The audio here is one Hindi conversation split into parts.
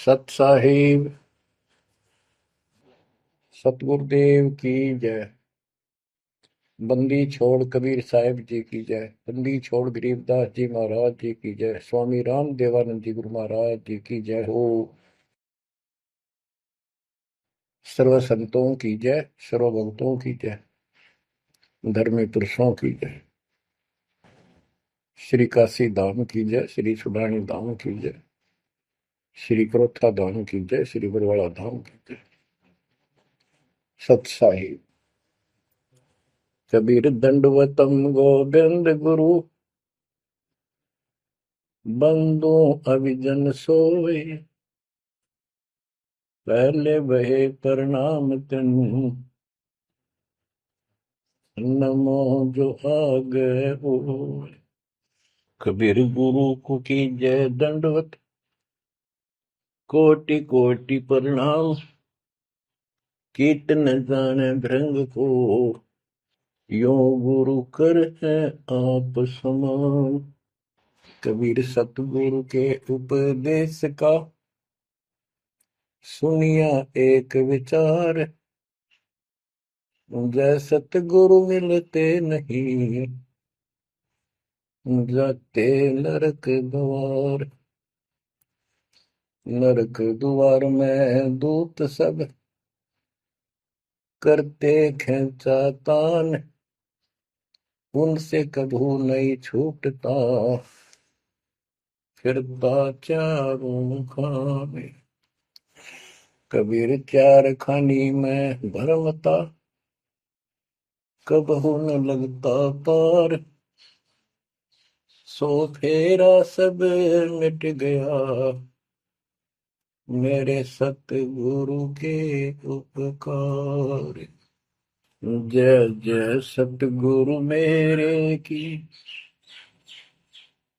सत साहिब सतगुरुदेव की जय। बंदी छोड़ कबीर साहिब जी की जय। बंदी छोड़ गरीबदास जी महाराज जी की जय। स्वामी राम देवानंद जी गुरु महाराज जी की जय हो। सर्व संतों की जय, सर्व भक्तों की जय, धर्मी पुरुषों की जय। श्री काशी धाम की जय, श्री सुडानी धाम की जय, श्री क्रोथा धाम की जय, श्री बरवाड़ा धाम की जय। सत साहिब कबीर दंडवतम गोविंद गुरु, बंदो अभिजन सोए, पहले बहे प्रणाम तिन, नमो जो आगे हो। कबीर गुरु को की जय दंडवत, कोटि कोटि प्रणाम। कीर्तन जाने भृंग को, यो गुरु कर है आप समान। कबीर सतगुरु के उपदेश का, सुनिया एक विचार। जय सतगुरु मिलते नहीं, जाते नरक द्वार। नरक द्वार में दूत सब, करते खेचा तान। उनसे कभू नहीं छूटता, फिरता चारों खाने। कबीर चार खानी में भरमता, कबहू न लगता पार। सो फेरा सब मिट गया, मेरे सतगुरु के उपकार। जय जय सतगुरु मेरे की,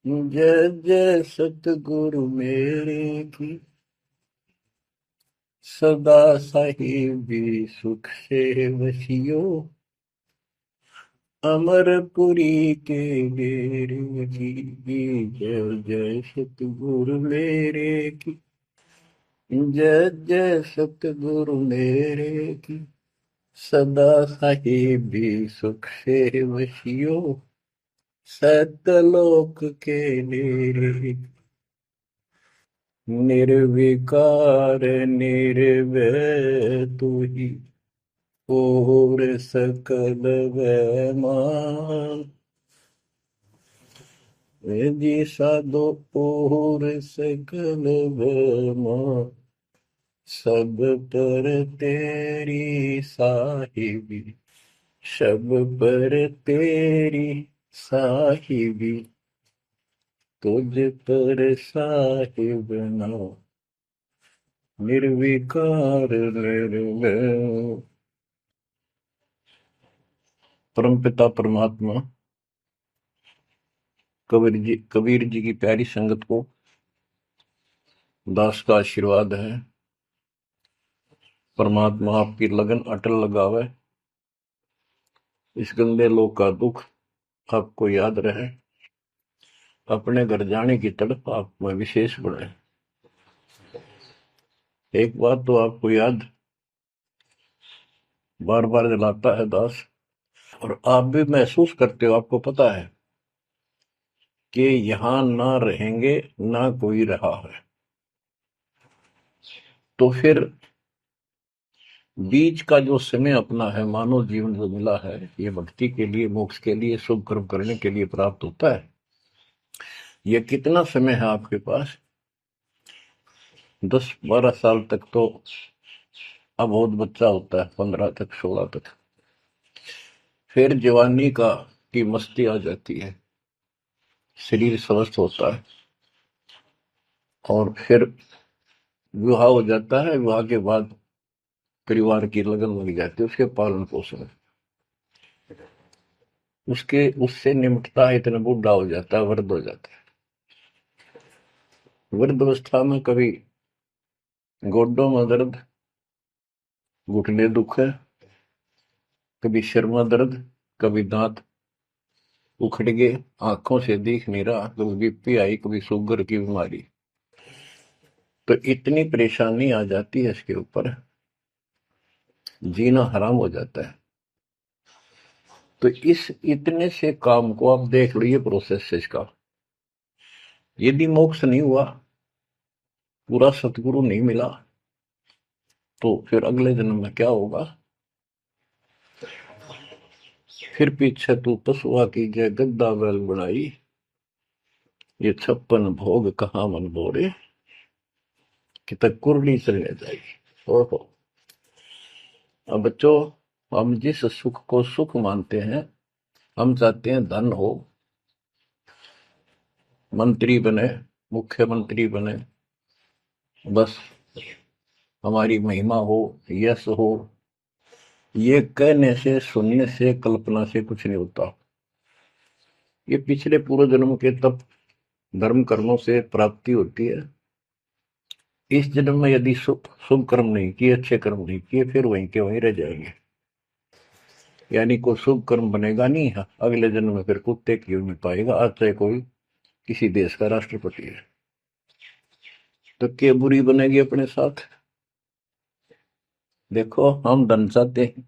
जय जय सतगुरु मेरे की। सदा साहिबी सुख से वसियो, अमरपुरी के डेरे की। जय जय सतगुरु मेरे की, जय जय सतगुरु मेरे की। सदा साहिबी सुख से वसियो, सतलोक के डेरे। निर्विकार निर्भय तू ही, और सकल वैमान। जी साधो और सकल वैमान, सब पर तेरी साहिबी। सब पर तेरी साहिबी, तुझ पर साहिब ना। निर्विकार निर्भय। परमपिता परमात्मा कबीर जी की प्यारी संगत को दास का आशीर्वाद है। परमात्मा आपकी लगन अटल लगावे, इस गंदे लोक का दुख आपको याद रहे, अपने घर जाने की तड़प आप में विशेष बढ़े। एक बात तो आपको याद बार बार दिलाता है दास, और आप भी महसूस करते हो, आपको पता है कि यहां ना रहेंगे ना कोई रहा है। तो फिर बीच का जो समय अपना है, मानव जीवन जो मिला है, ये भक्ति के लिए, मोक्ष के लिए, शुभ कर्म करने के लिए प्राप्त होता है। ये कितना समय है आपके पास? 10-12 साल तक तो अब बहुत बच्चा होता है, 15 तक, 16 तक। फिर जवानी की मस्ती आ जाती है, शरीर स्वस्थ होता है, और फिर विवाह हो जाता है। विवाह के बाद परिवार की लगन लग जाती है, उसके पालन पोषण, उससे निमटता है, इतना बूढ़ा हो जाता है, वृद्ध हो जाता है। वृद्धावस्था में कभी गोड्डों में दर्द, घुटने दुख है, कभी सिर में दर्द, कभी दांत उखड़ गए, आंखों से दिख नहीं रहा, कभी बीपी आई, कभी शुगर की बीमारी। तो इतनी परेशानी आ जाती है इसके ऊपर, जीना हराम हो जाता है। तो इस इतने से काम को आप देख लो, ये प्रोसेस है इसका। यदि मोक्ष नहीं हुआ, पूरा सतगुरु नहीं मिला, तो फिर अगले जन्म में क्या होगा? फिर पीछे तू पशुआ की जय गद्दा बैल बनाई, ये 56 भोग कहाँ मन भोरे, कि तक कुरली चलने जाएगी। ओहो। अब बच्चों, हम जिस सुख को सुख मानते हैं, हम चाहते हैं धन हो, मंत्री बने, मुख्यमंत्री बने, बस हमारी महिमा हो, यश हो। ये कहने से, सुनने से, कल्पना से कुछ नहीं होता। ये पिछले पूर्व जन्म के तप धर्म कर्मों से प्राप्ति होती है। इस जन्म में यदि शुभ कर्म नहीं किए, अच्छे कर्म नहीं किए, फिर वहीं के वहीं रह जाएंगे। यानी कोई शुभ कर्म बनेगा नहीं है, अगले जन्म में फिर कुत्ते की में पाएगा, आज चाहे कोई किसी देश का राष्ट्रपति है। तो क्या बुरी बनेगी अपने साथ? देखो, हम धन चाहते हैं,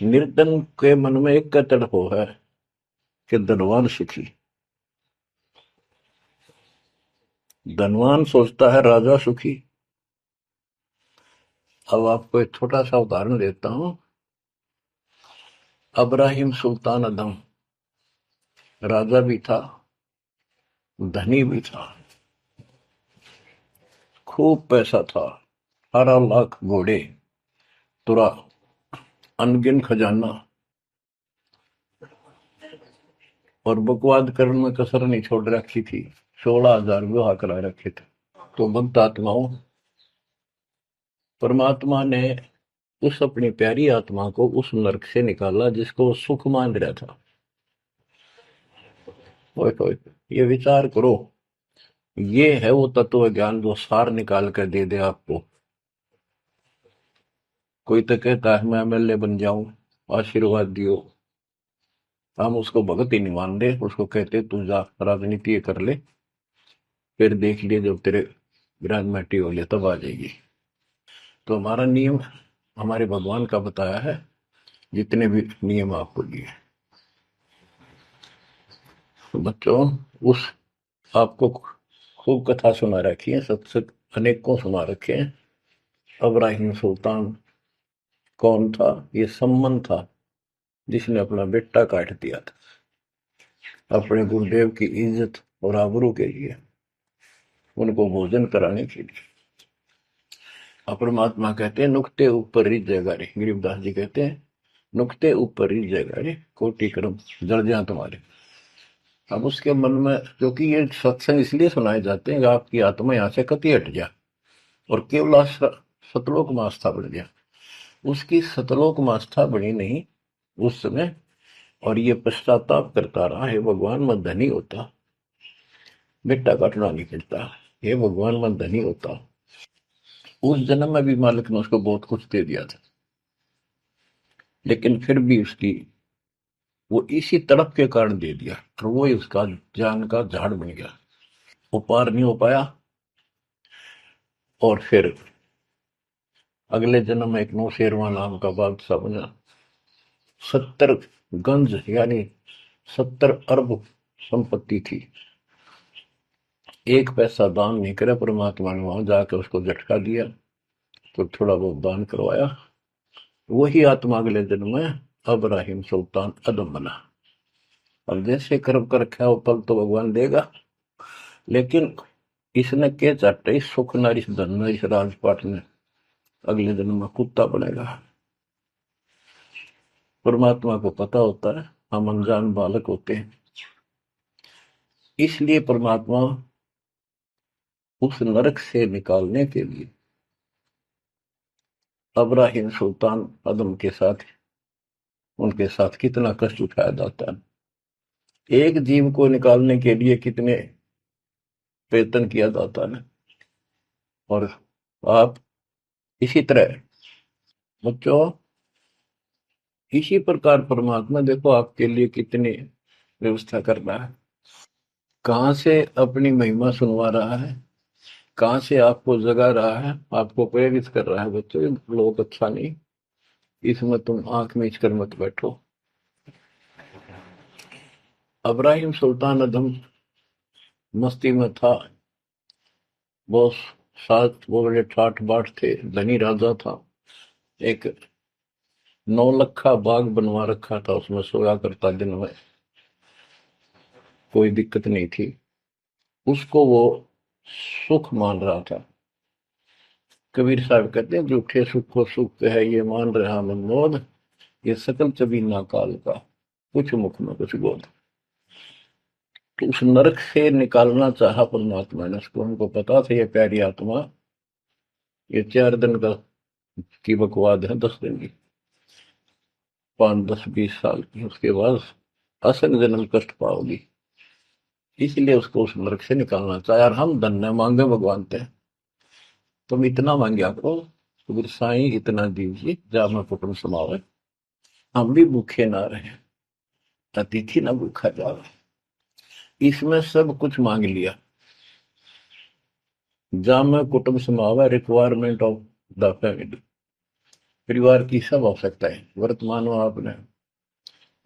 निर्धन के मन में एक का तड़प है कि धनवान सुखी। धनवान सोचता है राजा सुखी। अब आपको एक छोटा सा उदाहरण देता हूं। अब्राहिम सुल्तान अदम राजा भी था, धनी भी था, खूब पैसा था, 18 लाख घोड़े, तुरा, अनगिन खजाना, और बकवाद करने में कसर नहीं छोड़ रखी थी। 16,000 विवाह करा रखे थे। तो भक्त आत्माओं, परमात्मा ने उस अपनी प्यारी आत्मा को उस नरक से निकाला जिसको वो सुख मान रहा था। ओए ओए, ये विचार करो, ये है वो तत्व ज्ञान जो सार निकाल कर दे दे आपको। कोई तो कहता है मैं एमएलए बन जाऊं, आशीर्वाद दियो। हम उसको भगत ही नहीं मान रहे, उसको कहते तू जा राजनीति कर ले, फिर देख लिए जब तेरे ग्रेजुएटी हो लिया तब आ जाएगी। तो हमारा नियम हमारे भगवान का बताया है, जितने भी नियम आपको दिए। तो बच्चों, उस आपको खूब कथा सुना रखी है, सत्संग अनेकों सुना रखे हैं। अब्राहिम सुल्तान कौन था? ये सम्मन था जिसने अपना बेटा काट दिया था अपने गुरुदेव की इज्जत और आबरू के लिए, उनको भोजन कराने के लिए। परमात्मा कहते हैं नुक्ते ऊपर रिझ जाएगा रे, गरीबदास जी कहते हैं नुक्ते ऊपर रिझ जाएगा रे, कोटि कर्म जड़ जाए तुम्हारे। अब उसके मन में, क्योंकि ये सत्संग इसलिए सुनाए जाते हैं कि आपकी आत्मा यहाँ से कति हट जाए और केवल सतलोक में आस्था बढ़ जाए। उसकी सतलोक में आस्था बनी नहीं उस समय, और ये पश्चाताप करता रहा, हे भगवान मैं धनी होता, बेटा काटना नहीं पड़ता, हे भगवान मैं धनी होता। उस जन्म में भी मालिक ने उसको बहुत कुछ दे दिया था, लेकिन फिर भी उसकी वो इसी तड़प के कारण दे दिया, और वो ही उसका जान का झाड़ बन गया। वो पार नहीं हो पाया, और फिर अगले जन्म में एक नौशेरवा नाम का बादशाह बना। 70 गंज यानी 70 अरब संपत्ति थी। एक पैसा दान नहीं करे, परमात्मा ने वहां जाकर उसको झटका दिया, तो थोड़ा बहुत दान करवाया। वही आत्मा अगले जन्म में अब्राहिम सुल्तान अदम बना। अब जैसे कर्म कर रखा है वो फल तो भगवान देगा, लेकिन इसने के चाटे इस सुख न इस धन न इस राजपाट में अगले जन्म में कुत्ता बनेगा। परमात्मा को पता होता है हम अनजान बालक होते हैं, इसलिए परमात्मा उस नरक से निकालने के लिए अब्राहिम सुल्तान अदम के साथ, उनके साथ कितना कष्ट उठाया जाता है। एक जीव को निकालने के लिए कितने प्रयत्न किया जाता है। और आप इसी तरह बच्चों, इसी प्रकार परमात्मा देखो आपके लिए कितनी व्यवस्था कर रहा है, कहां से अपनी महिमा सुनवा रहा है। कहाँ से आपको जगा रहा है, आपको प्रेरित कर रहा है बच्चों, ये लोग अच्छा नहीं, इसमें तुम आंख मीच कर मत बैठो। अब्राहिम सुल्तान अदम मस्ती में था, बहुत सात वो बड़े ठाठ बाट थे, धनी राजा था। एक 9 लखा बाग बनवा रखा था, उसमें सोया करता दिन में, कोई दिक्कत नहीं थी उसको, वो सुख मान रहा था। कबीर साहब कहते हैं, झूठे सुख को सुख है ये मान रहा मनमोद, ये सकल चबीना काल का, कुछ मुख में कुछ बोध। तो उस नरक से निकालना चाहा परमात्मा ने उसको, हमको पता था ये प्यारी आत्मा, ये 4 दिन का की बकवाद है, 10 दिन की, 5, 10, 20 साल की, उसके बाद असंग जन्म कष्ट पाओगी, इसलिए उसको उस नरक से निकालना चाहे। और हम धन्य मांगे भगवान से, तुम इतना मांगे आपको, तो साईं इतना दीजिए जा मैं कुटुंब समावे, हम भी भूखे ना रहे, अतिथि ना भूखा जावे। इसमें सब कुछ मांग लिया, जा मैं कुटुंब समावे, रिक्वायरमेंट ऑफ द फैमिली, परिवार की सब आवश्यकताएं। वर्तमान में आपने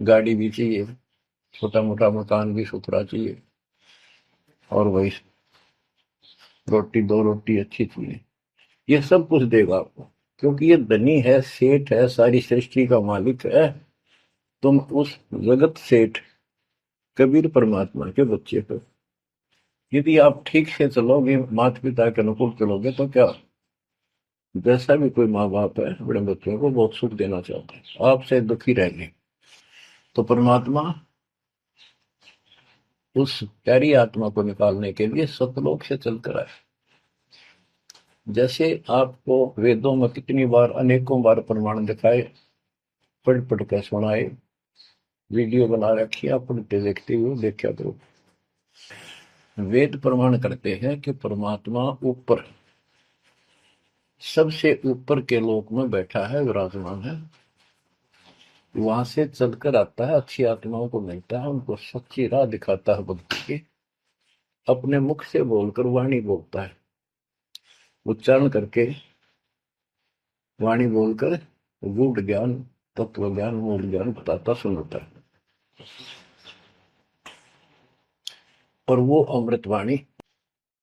गाड़ी भी चाहिए, छोटा मोटा मकान भी सुथरा चाहिए, और वही रोटी, 2 रोटी अच्छी चाहिए, ये सब कुछ देगा आपको, क्योंकि ये धनी है, सेठ है, सारी सृष्टि का मालिक है। तुम उस जगत सेठ कबीर परमात्मा के बच्चे हो। यदि आप ठीक से चलोगे, माता पिता के अनुकूल चलोगे, तो क्या, जैसा भी कोई माँ बाप है अपने बच्चों को बहुत सुख देना चाहते हैं, आपसे दुखी रहेंगे, तो परमात्मा उस प्यारी आत्मा को निकालने के लिए सतलोक से चलकर आए। जैसे आपको वेदों में कितनी बार, अनेकों बार प्रमाण दिखाए, पढ़ पढ़ कर सुनाए, वीडियो बना रखी, आप पढ़ते देखते हुए देखा करो। वेद प्रमाण करते हैं कि परमात्मा ऊपर, सबसे ऊपर के लोक में बैठा है, विराजमान है, वहां से चलकर आता है, अच्छी आत्माओं को मिलता है, उनको सच्ची राह दिखाता है भक्ति की, अपने मुख से बोलकर वाणी बोलता है, उच्चारण करके वाणी बोलकर गूढ़ ज्ञान, तत्व ज्ञान, मूल ज्ञान बताता सुनाता है। और वो अमृतवाणी,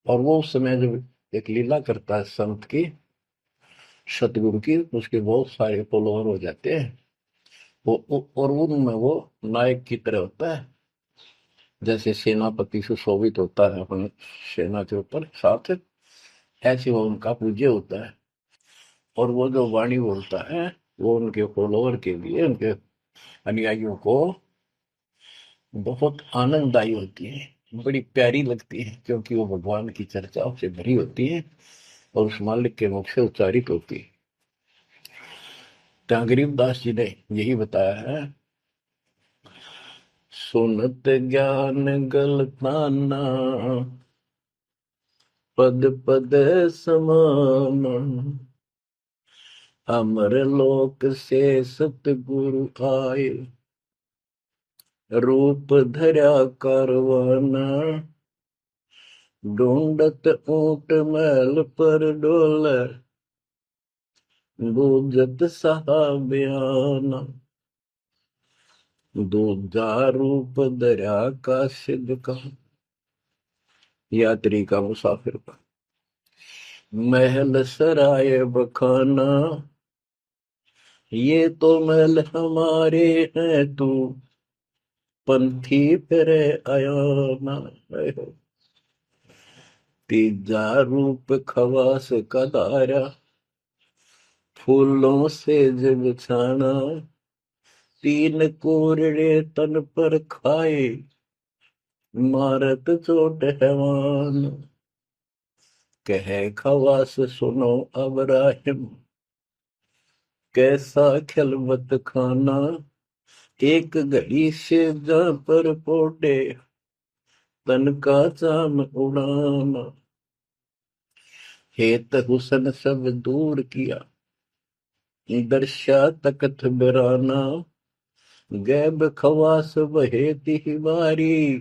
और वो उस समय जब एक लीला करता है संत की, सतगुरु की, उसके बहुत सारे फॉलोअर हो जाते हैं, और उनमें वो नायक की तरह होता है, जैसे सेनापति सुशोभित होता है अपने सेना के ऊपर साथ, ऐसे वो उनका पूज्य होता है। और वो जो वाणी बोलता है, वो उनके फॉलोअर के लिए, उनके अनुयायियों को बहुत आनंददायी होती है, बड़ी प्यारी लगती है, क्योंकि वो भगवान की चर्चाओं से भरी होती है और उस मालिक के मुख से उच्चारित होती है। तो गरीबदास जी ने यही बताया है, सुनत ज्ञान गलताना, पद पद समान, अमर लोक से सतगुरु आए, रूप धरा करवाना, ढूंढत ऊंट मैल पर डोले, बूझत साहबियाना, दूजा रूप दरिया का सिद्ध का, यात्री का, मुसाफिर का, महल सराय बखाना, ये तो महल हमारे हैं, तू पंथी फिरे आयाना। तीजा रूप खवास का दारा, फूलों से जब छाना, 3 कोरड़े तन पर खाए, मारत चोट हैवान, कहे खवास सुनो अब राहिम, कैसा खिलवत खाना, एक घड़ी से जा पर पोटे, तन का चाम उड़ाना, हेत हुसन सब दूर किया, दर्शा तकत बिराना, गैब खवास बहे तिहवारी,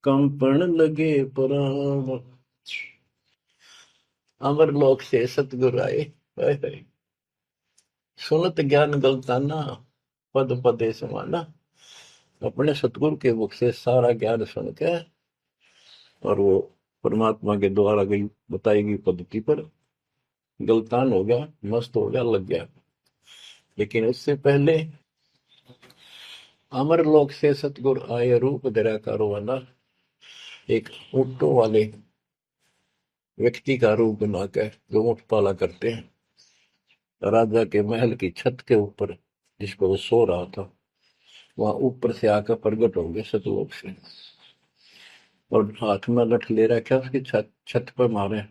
कंपन लगे पुराण। अमर लोक से सतगुरु आए, हाय हाय। सुनत ज्ञान गलताना, पद पदे समाना। अपने सतगुरु के मुख से सारा ज्ञान सुन के और वो परमात्मा के द्वारा गई बताई गई पद्धति पर गलतान हो गया, मस्त हो गया, लग गया। लेकिन उससे पहले अमर लोक से सतगुरु आए, रूप धरा कारवाना। एक ऊँटों वाले व्यक्ति का रूप बनाकर जो ऊँट पाला करते हैं, राजा के महल की छत के ऊपर जिसको वो सो रहा था, वहां ऊपर से आकर प्रकट होंगे सतलोक से, और हाथ में लठ ले रखा, उसकी छत छत पर मारे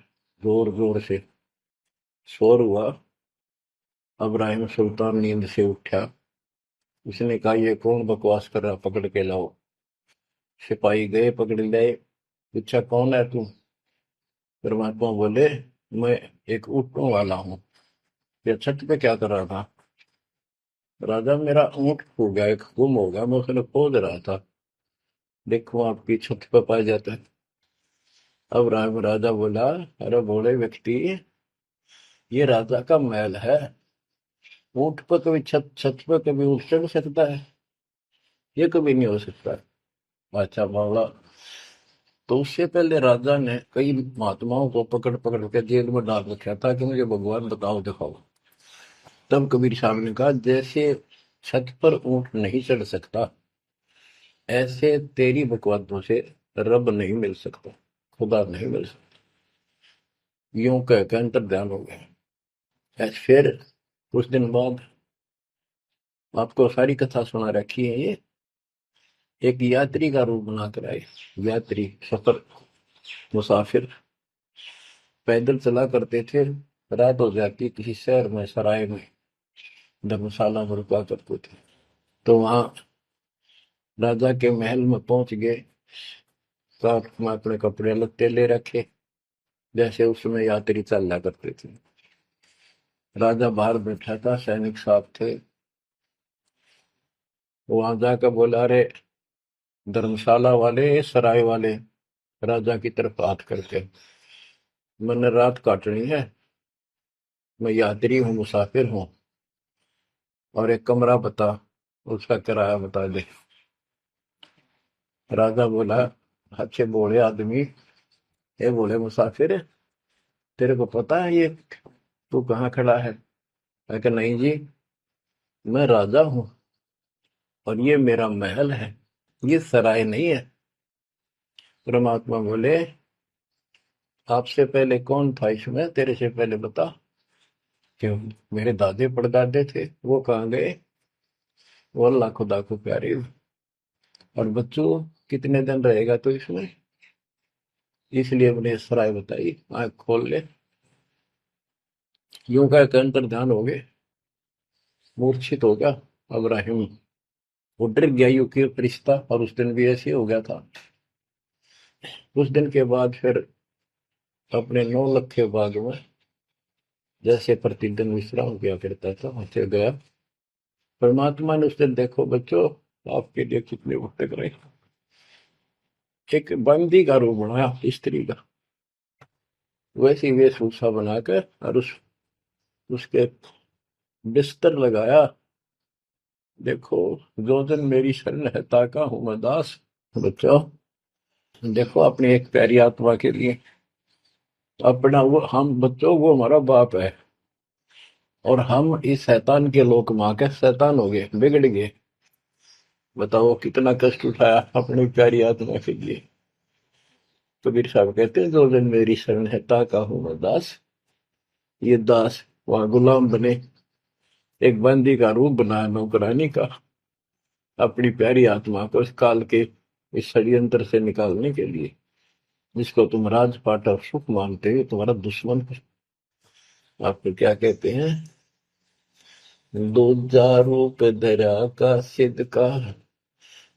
जोर जोर से। शोर हुआ। अब्राहिम सुल्तान नींद से उठा। उसने कहा, ये कौन बकवास कर रहा, पकड़ के लाओ। सिपाही गए, पकड़ लाए। पूछा, कौन है तू? परमात्मा बोले, मैं एक ऊँटों वाला हूँ। ये छत पे क्या कर रहा था? राजा, मेरा ऊँट खो गया, एक गुम हो गया, मैं उसने खोज रहा था, देखो आपकी छत पे पाया जाता है। अब राजा बोला, अरे भोले व्यक्ति, ये राजा का महल है, ऊँट पर कभी छत छत पर कभी उठ चढ़ सकता है? ये कभी नहीं हो सकता। अच्छा बावला। तो उससे पहले राजा ने कई महात्माओं को पकड़ पकड़ के जेल में डाल रखा था कि मुझे भगवान बताओ, दिखाओ। तब कबीर साहब ने कहा, जैसे छत पर ऊँट नहीं चढ़ सकता, ऐसे तेरी बकवादों से रब नहीं मिल सकता, खुदा नहीं मिल सकता। यूं कह के अंतर ध्यान हो गया। फिर कुछ दिन बाद आपको सारी कथा सुना रखी है, ये एक यात्री का रूप बनाकर आए। यात्री, सफर, मुसाफिर पैदल चला करते थे। रात हो जाती, किसी शहर में, सराय में, धर्मशाला में रुका करते थे। तो वहां राजा के महल में पहुंच गए। साथ में अपने कपड़े लत्ते ले रखे, जैसे उसमें यात्री चलना करते थे। राजा बाहर बैठा था, सैनिक साथ थे। वहां जाकर बोला, अरे धर्मशाला वाले, सराय वाले, राजा की तरफ हाथ करके, मैंने रात काटनी है, मैं यात्री हूँ, मुसाफिर हूँ, और एक कमरा बता, उसका किराया बता दे। राजा बोला, अच्छे बोले आदमी, ये बोले मुसाफिर, तेरे को पता है ये तू कहाँ खड़ा है? मैं कहा, नहीं जी, मैं राजा हूँ और ये मेरा महल है, ये सराय नहीं है। परमात्मा बोले, आपसे पहले कौन था इसमें, तेरे से पहले बता। क्यों? मेरे दादे परदादे थे, वो कहाँ गए? वो अल्लाह खुदा को प्यारे। और बच्चों, कितने दिन रहेगा तो इसमें? इसलिए मैंने सराय बताई, आंख खोल ले। यूं कह के अंतर ध्यान हो गए, मूर्छित हो गया अब्राहिम। वो डर गया, यू की रिश्ता, और उस दिन भी ऐसे हो गया था। उस दिन के बाद फिर अपने 9 लाख के बाग में जैसे प्रतिदिन विश्राम किया करता था, वैसे गया। परमात्मा ने उस दिन, देखो बच्चों, आपके लिए कितने भटक रहे, एक बंदी का रूप बनाया, स्त्री का, वैसी वेशभूषा बनाकर, और उसके बिस्तर लगाया। देखो, जो दिन मेरी शरण है, ताका हूं मैं दास। बच्चों, देखो अपनी एक प्यारी आत्मा के लिए अपना, वो हम बच्चों, वो हमारा बाप है, और हम इस शैतान के लोक मां के शैतान हो गए, बिगड़ गए। बताओ कितना कष्ट उठाया अपनी प्यारी आत्मा के लिए। कबीर साहब कहते हैं, जो दिन मेरी शरण है, ताका हूं मैं दास। ये दास वहां गुलाम बने, एक बंदी का रूप बनाया नौकरानी का, अपनी प्यारी आत्मा को इस काल के इस षड्यंत्र से निकालने के लिए। जिसको तुम राजपाट और सुख मानते हो, तुम्हारा दुश्मन है। आपको क्या कहते हैं? दूजा रूप धरा का सिद्ध का,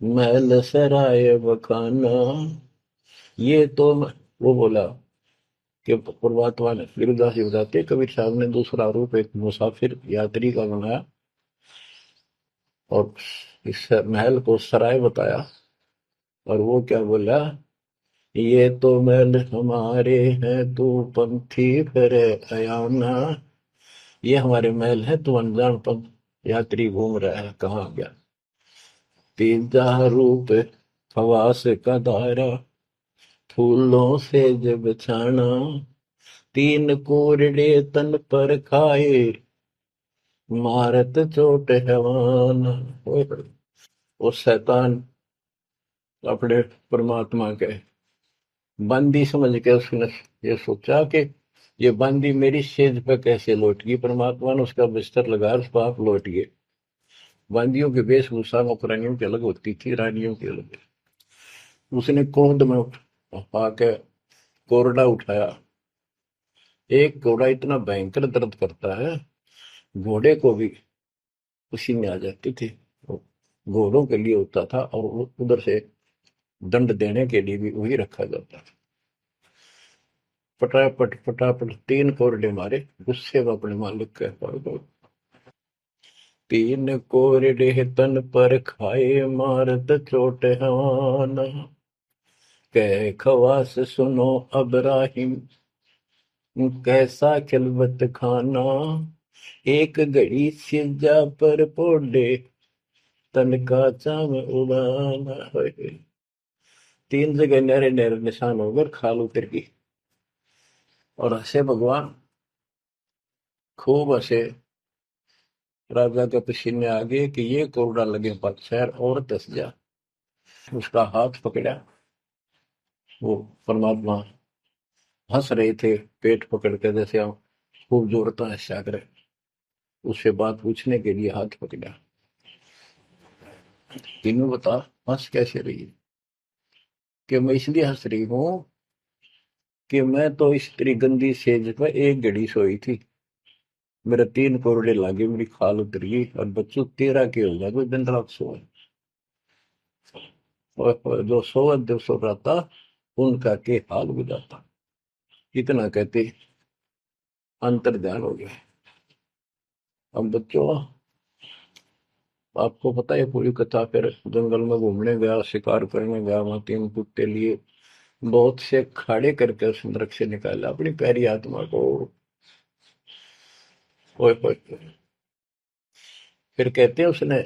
महल सराय बखाना। ये तो वो बोला कि परमात्मा ने, गिरिदास जी बताते, कबीर साहब ने दूसरा रूप एक मुसाफिर यात्री का बनाया, और इस महल को सराय बताया। और वो क्या बोला ये तो महल हमारे हैं, तू पंथी फिर अयाना। ये हमारे महल है, तू अनजान पंथ यात्री घूम रहा है, कहाँ गया। तीजा रूप खवास का दायरा, फूलों से जब छाना। तीन कोरडे तन पर खाए, मारत चोट हैवान। वो शैतान अपने परमात्मा के बंदी समझ के उसने ये सोचा कि ये बंदी मेरी सेज पे कैसे लौट गई। परमात्मा ने उसका बिस्तर लगा, उस पाप लौट गए। बंदियों के वेशभूषा नौकरानियों की अलग होती थी, रानियों की अलग। उसने क्रोध में आके कोरडा उठाया। एक घोड़ा इतना भयंकर दर्द करता है, घोड़े को भी उसी में आ जाती थी। घोड़ों के लिए होता था और उधर से दंड देने के लिए भी वही रखा जाता था। फटाफट फटाफट तीन कोरडे मारे, गुस्से में अपने मालिक के पास दौड़। तीन कोरडे तन पर खाए, मारत चोट हवान। कह खवास सुनो अबराहिम, कैसा खिलवत खाना। एक घड़ी सिजा पर पोडे, तन का चाम उड़ाना। तीन जगह नहरे नहरे निशान होकर खाल उतर गई। और हंसे भगवान, खूब हंसे। राजा के पसीने आ गए कि ये कोरडा लगे पक्षर और दस जा। उसका हाथ पकड़ा। वो परमात्मा हंस रहे थे, पेट पकड़ के, जैसे हम खूब जोरता है सागर। उससे बात पूछने के लिए हाथ पकड़ा। तीनों बता, हंस कैसे रही है। कि मैं इसलिए हंस रही हूं कि मैं तो इस तेरी गंदी सेज पर एक घड़ी सोई थी, मेरे तीन कोरडे लागे, मेरी खाल उतर गई, और बच्चों तेरा के हो गया कोई दिन रात सोए। और जो सोवत जो सो रहा था, उनका के हाल बुझाता। इतना कहते अंतर ध्यान हो गया। अब बच्चों, आपको पता है पूरी कथा। फिर जंगल में घूमने गया, शिकार करने गया, वहां तीन कुत्ते लिए, बहुत से खाड़े करके उस नरक से निकाला अपनी प्यारी आत्मा को। ओए ओए ओए। फिर कहते हैं उसने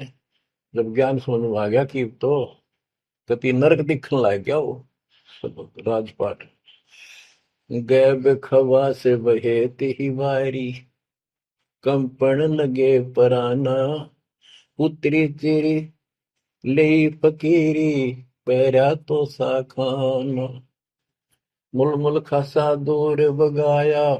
जब ज्ञान समझ में आ गया कि तो कति नरक दिखने लग गया वो राजपाट। गैब खवा से बहे ही वारी, कंपन लगे पराना। उतरी तेरी ले फकीरी, पैरा तो सा खाना। मुलमुल खासा दूर बगाया,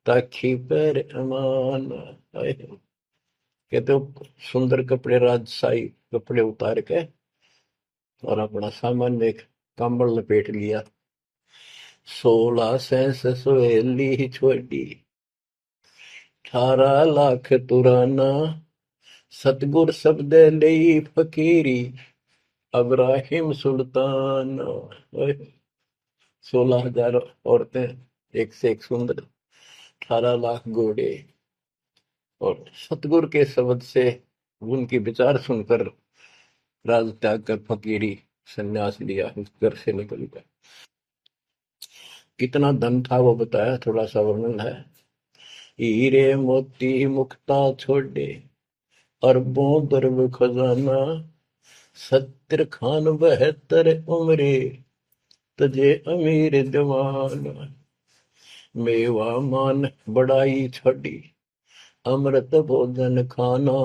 ताखी पैर अमान। कहते हो सुंदर कपड़े, राजशाही कपड़े उतार के और अपना सामान एक कंबल लपेट लिया। 16 सहेली ही छोड़ी, 18 लाख तुराना। सतगुर शब्द लई फकीरी, अब्राहिम सुल्तान। 16,000 औरतें, एक से एक सुंदर, 18 लाख घोड़े। और सतगुरु के शब्द से उनकी विचार सुनकर राज त्याग कर फकीरी संन्यास लिया, इस घर से निकल गया। कितना धन था वो बताया, थोड़ा सा वर्णन है। हीरे मोती मुक्ता छोड़े, अरबों दरब खजाना। 70 खान 72 उम्रे, तजे अमीर जवान। मेवा मान बड़ाई छड़ी, अमृत भोजन खाना।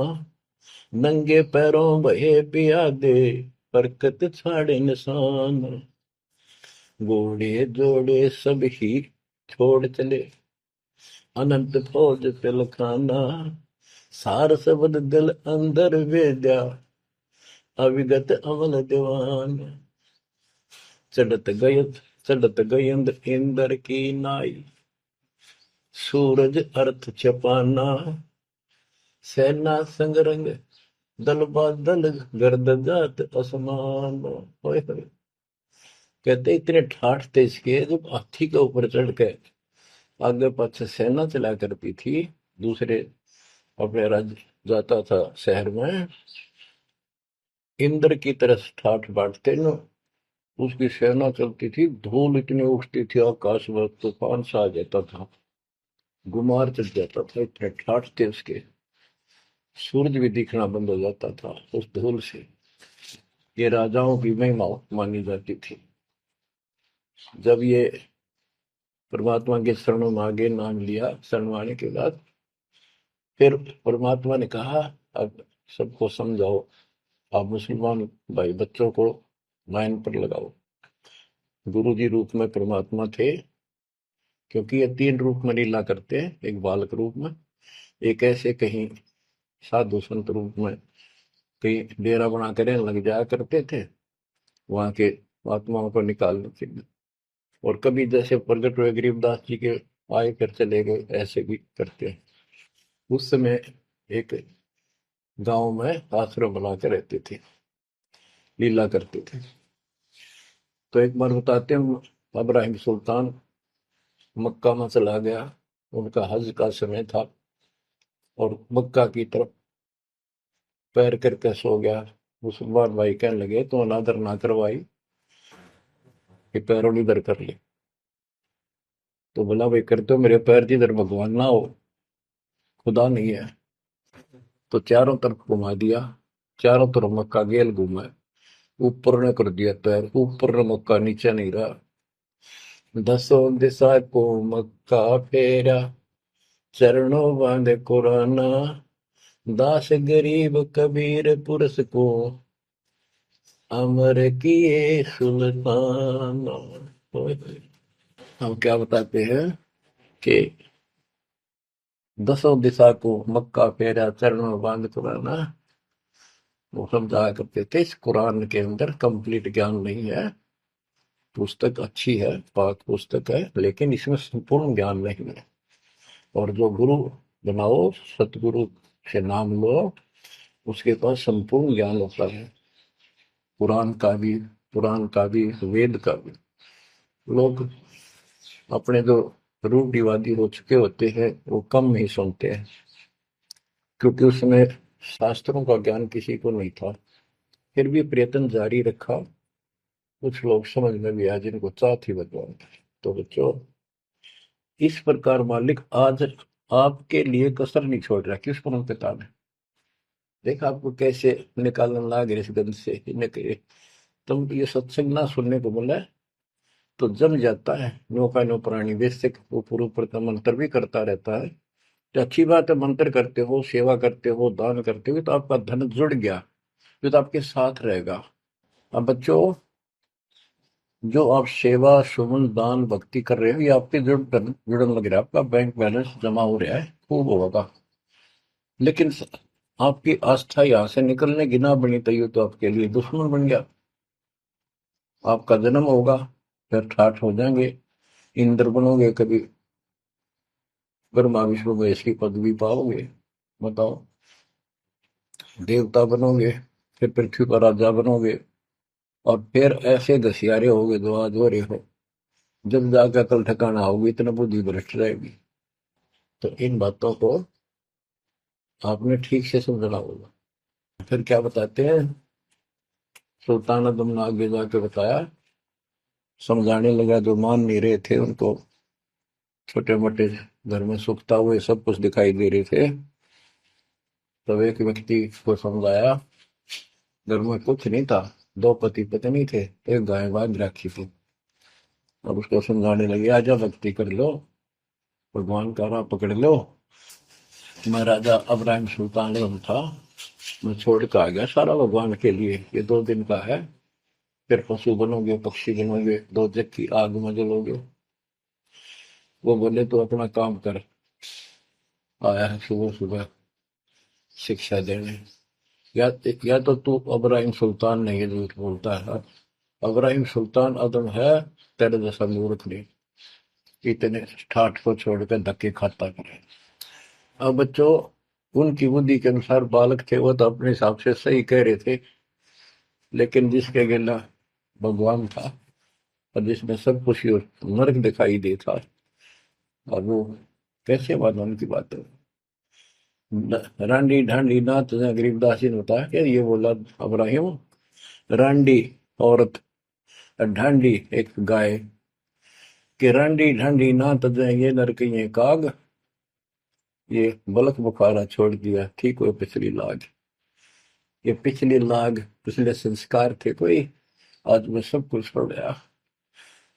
नंगे पैरों भये पियादे, बरकत छाड़े निशान। घोड़े जोड़े सब ही छोड़ चले, अनंत फौज तिलखाना। सार शब्द दिल अंदर वेद्या, अविगत अमल दीवान। चढ़त गयत चढ़त गयंद इंद्र की नाई, सूरज अर्थ छपाना। सेना संगरंग दल बादल, गर्द जात असमान। होए होए। कहते इतने ठाठ थे इसके, जब हाथी के ऊपर चढ़ के आगे पाछे सेना चला करती थी, दूसरे अपने राज्य जाता था शहर में, इंद्र की तरह ठाठ बांटते न। उसकी सेना चलती थी, धूल इतनी उठती थी आकाश में, तूफान सा आ जाता था, गुमार चढ़ जाता था, इतने ठाठ थे उसके, सूरज भी दिखना बंद हो जाता था उस धूल से। ये राजाओं की महिमा मानी जाती थी। जब ये परमात्मा के शरणों में आगे नाम लिया, शरण आने के बाद फिर परमात्मा ने कहा, अब सबको समझाओ, आप मुसलमान भाई बच्चों को लाइन पर लगाओ। गुरु जी रूप में परमात्मा थे, क्योंकि ये तीन रूप में लीला करते हैं, एक बालक रूप में, एक ऐसे कहीं साधु संत रूप में कहीं डेरा बना कर लग जाया करते थे वहां के आत्माओं को निकालने के लिए, और कभी जैसे प्रगट हुए गरीबदास जी के आए कर चले गए, ऐसे भी करते हैं। उस समय एक गांव में आश्रम बना के रहते थे, लीला करते थे। तो एक बार बताते हैं, इब्राहिम सुल्तान मक्का में चला गया, उनका हज का समय था, और मक्का की तरफ पैर करके सो गया। मुसलमान भाई कहने लगे, तो अनादर ना करवाई कि पैरों इधर कर ले। तो बोला, भाई करते हो मेरे पैर जिधर भगवान ना हो, खुदा नहीं है। तो चारों तरफ घुमा दिया, चारों तरफ मक्का गेल घूमा, ऊपर ने कर दिया पैर, ऊपर ने मक्का, नीचे नहीं रहा। दसों दिशा को मक्का फेरा, चरणों बांधे कुराना, दास गरीब कबीर पुरस को, अमर किए सुल्तान। हम क्या बताते हैं कि दसों दिशा को मक्का फेरा, चरणों बांध कुराना, वो समझाया करते थे। इस कुरान के अंदर कंप्लीट ज्ञान नहीं है, पुस्तक अच्छी है, पाक पुस्तक है, लेकिन इसमें संपूर्ण ज्ञान नहीं है। और जो गुरु बनाओ, सतगुरु से नाम लो, उसके पास संपूर्ण ज्ञान होता है, कुरान का भी, पुराण का भी, वेद का भी। लोग अपने जो रूढ़िवादी हो चुके होते हैं, वो कम ही सुनते हैं, क्योंकि उसमें शास्त्रों का ज्ञान किसी को नहीं था। फिर भी प्रयत्न जारी रखा, कुछ लोग समझ में भी आए जिनको चाह थी भगवान की। तो बच्चों, इस प्रकार मालिक आज आपके लिए कसर नहीं छोड़ रहा। किस परम पिता ने देखा आपको कैसे निकालने लगे इस गंध से, इन्हें तुम ये सत्संग ना सुनने को बोला है तो जम जाता है। नौका नो प्राणी बेसिक ऊपर ऊपर का मंत्र भी करता रहता है, तो अच्छी बात है, मंत्र करते हो, सेवा करते हो, दान करते हो, तो आपका धन जुड़ गया, तो आपके साथ रहेगा। अब बच्चों, जो आप सेवा सुमन दान भक्ति कर रहे हो, ये आपके जुड़न लग रहा है, आपका बैंक बैलेंस जमा हो रहा है, खूब होगा। लेकिन आपकी आस्था यहाँ से निकलने की ना बनी तैयो, तो आपके लिए दुश्मन बन गया। आपका जन्म होगा, फिर ठाठ हो जाएंगे, इंद्र बनोगे, कभी ब्रह्मा विष्णु महेश की पदवी पाओगे, बताओ, देवता बनोगे, फिर पृथ्वी पर राजा बनोगे, और फिर ऐसे घसियारे होगे जो आज हो रहे हो। जब जाकर कल ठिकाना होगी, इतना बुद्धि भ्रष्ट रहेगी। तो इन बातों को आपने ठीक से समझना होगा। फिर क्या बताते हैं, सुल्तान आदम ने आगे जाके बताया, समझाने लगा, जो मान नहीं रहे थे उनको, छोटे मोटे घर में सुखता हुए सब कुछ दिखाई दे रहे थे। तब एक व्यक्ति को समझाया, घर में कुछ नहीं था, दो पति पत्नी थे, एक गाय बांध रखी थी। अब उसको समझाने लगे, आजा भक्ति कर लो, भगवान का राह पकड़ लो। मैं राजा इब्राहिम सुल्तान आजम था, मैं छोड़ कर आ गया सारा भगवान के लिए, ये 2 दिन का है, फिर पशु बनोगे, पक्षी बनोगे, दो जग की आग में जलोगे। वो बोले, तो अपना काम कर, आया है सुबह सुबह शिक्षा देने। या तो तू इब्राहिम सुल्तान नहीं, ये झूठ बोलता है। इब्राहिम सुल्तान आदम है, तेरे जैसा मूर्ख नहीं, इतने ठाठ को छोड़कर धक्के खाता करे। अब बच्चों, उनकी बुद्धि के अनुसार बालक थे, वो तो अपने हिसाब से सही कह रहे थे, लेकिन जिसके गिला भगवान था, और जिसमें सब कुछ नर्क दिखाई देता, और वो कैसे मानो उनकी बात है। रांडी ढांडी नाथ, गरीबदास जी ने बताया कि ये बोला इब्राहिम, रांडी औरत ढांडी एक गाय कि रंडी ढंडी ना तजे ये नर के ये काग, ये बलक बुखारा छोड़ दिया ठीक हुए पिछली लाग। ये पिछली लाग पिछले संस्कार थे कोई, आज मैं सब कुछ छोड़ गया।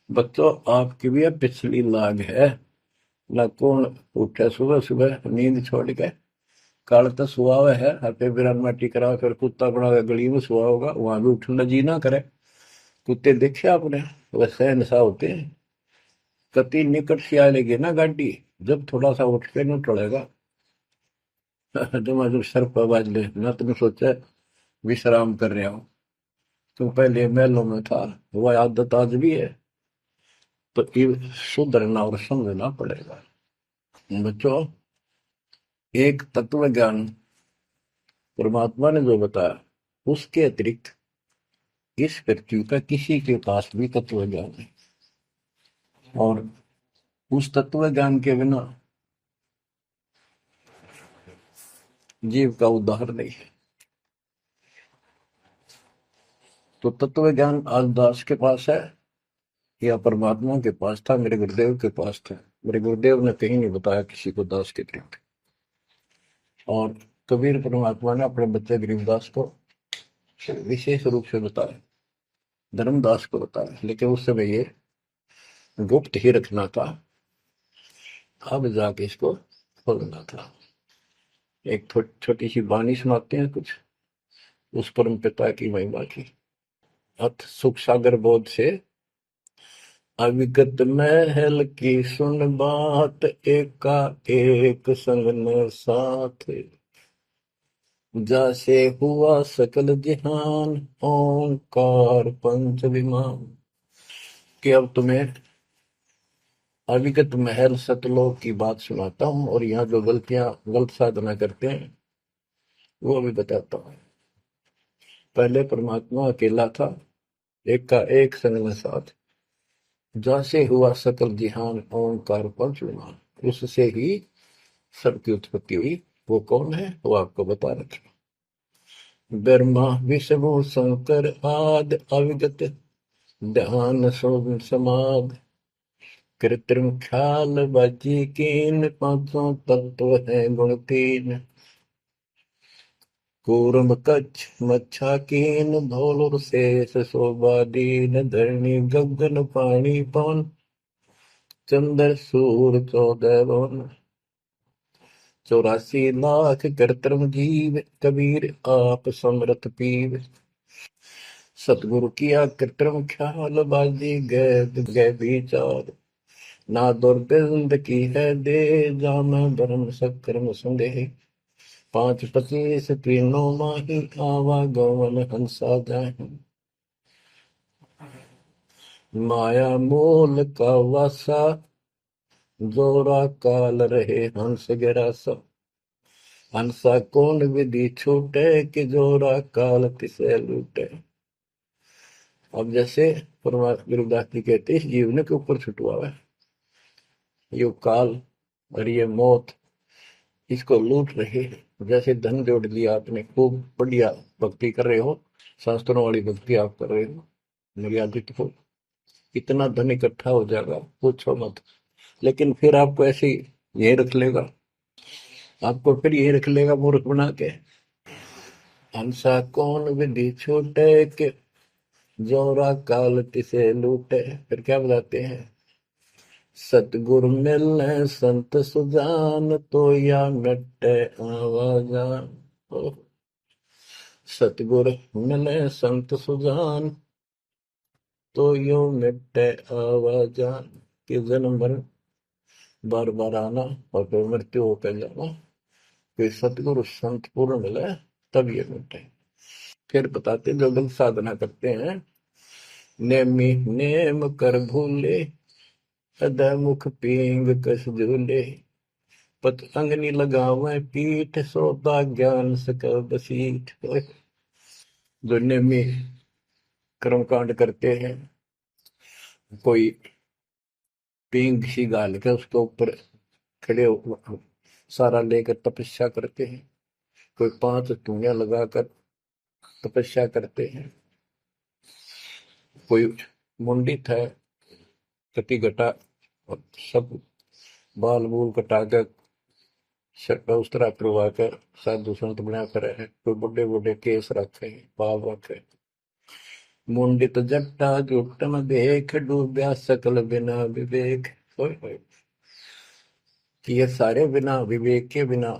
बच्चों आपकी भी अब पिछली लाग है ना। कौन उठे सुबह सुबह नींद छोड़ के, काल तो सुआ हुआ है हते बिरान माटी करा फिर कुत्ता बना के गली में सुआ होगा, वहां भी उठना जी ना करे। कुत्ते देखे आपने, वैसे नशा होते हैं। कति निकट से आ लेगी ना गाड़ी, जब थोड़ा सा उठ के न टलेगा तो मैं सर पर बाज ले ना, तुम सोचा विश्राम कर रहा हूँ। तुम पहले महलों में था, वह आदत आज भी है, तो ये सुधरना और समझना पड़ेगा। बच्चों एक तत्व ज्ञान परमात्मा ने जो बताया, उसके अतिरिक्त इस पृथ्वी का किसी के पास भी तत्व ज्ञान नहीं, और उस तत्व ज्ञान के बिना जीव का उद्धार नहीं है। तो तत्व ज्ञान आज दास के पास है या परमात्मा के पास था, मेरे गुरुदेव के पास था। मेरे गुरुदेव ने कहीं नहीं बताया किसी को दास के अतिरिक्त। और कबीर परमात्मा ने अपने बच्चे गरीबदास को विशेष रूप से बताया, धर्मदास को बताया, लेकिन उस समय ये गुप्त ही रखना था, अब जाके इसको खोलना था। एक छोटी सी वाणी सुनाते हैं कुछ उस परम पिता की महिमा की। अथ सुख सागर बोध से अविगत महल की सुन बात, एका एक संग न साथ, जैसे हुआ सकल जहान, ओंकार पंच विमान। कि अब तुम्हें अविगत महल सतलोक की बात सुनाता हूं, और यहाँ जो गलतियां गलत साधना करते हैं वो भी बताता हूं। पहले परमात्मा अकेला था, एक का एक संग में साथ, जैसे हुआ सकल जिहान, ओंकार पंच विमान। उससे ही सबकी उत्पत्ति हुई। वो कौन है वो आपको बता रखे। ब्रह्मा विष्णु शंकर आद, अविगत ध्यान समाद, कृत्रिम ख्याल बाजी कीन, पांचों तत्व है गुण तीन। कूर्म कच्छ मच्छा कीन, धौल शेष शोभा दीन, धरणी गगन पानी पवन, चंद्र सूर 14 भवन। 84 लाख कृत्रिम जीव, कबीर आप समरथ पीव। सतगुरु किया कृत्रिम ख्याल, बाजी गए विचार, ना दुर्बिंद की है दे, जाम धर्म सक्रम संदेह। 5 25 तीनों माही, आवागमन हंसा जाहि। माया मूल का वासा, जोरा काल रहे हंस गिरासा। हंसा कौन विधि छूटे, कि जोरा काल तिसे लूटे। अब जैसे परमात्मा गुरुदास जी कहते हैं, इस जीवन के ऊपर छुटवा है ये काल और ये मौत, इसको लूट रहे हैं। जैसे धन जोड़ लिया आपने, खूब बढ़िया भक्ति कर रहे हो, शास्त्रों वाली भक्ति आप कर रहे हो, मर्यादित हो, इतना धन इकट्ठा हो जाएगा पूछो मत। लेकिन फिर आपको ऐसे यही रख लेगा, आपको फिर यही रख लेगा मूर्ख बना के। हंसा कौन विधि छूटे, के जोरा काल तिसे लूटे। फिर क्या बताते हैं, सतगुरु मिलने संत सुजान, तो या मिटे आवाजान। सतगुरु मिले संत सुजान, तो यो मिटे आवाजान। कि जन्म भर बार बार आना और फिर मृत्यु होकर जाना। कि सतगुरु संत पूर्ण मिले तब ये मिटे। फिर बताते जो लोग साधना करते हैं, नेमी नेम कर भूले, अदा मुख पींग कस झूले। पतंगनी लगावे पीठ, सौदा ज्ञान सकल बसीठ। जो नेमी कर्मकांड करते हैं, कोई पींग सी गाल के उसके ऊपर खड़े सारा लेकर तपस्या करते हैं। कोई 5 धुनिया लगाकर तपस्या करते हैं। कोई मुंडित है, कटी घटा, और सब बाल बूल कटा कर शर्ट उस तरह करवा कर साधु संत बना कर है। कोई बड़े बड़े केस रखे, बाल रखे। मुंडित जट्टा जुटन देख, डूबया सकल बिना विवेक। होय होय। कि ये सारे बिना विवेक के, बिना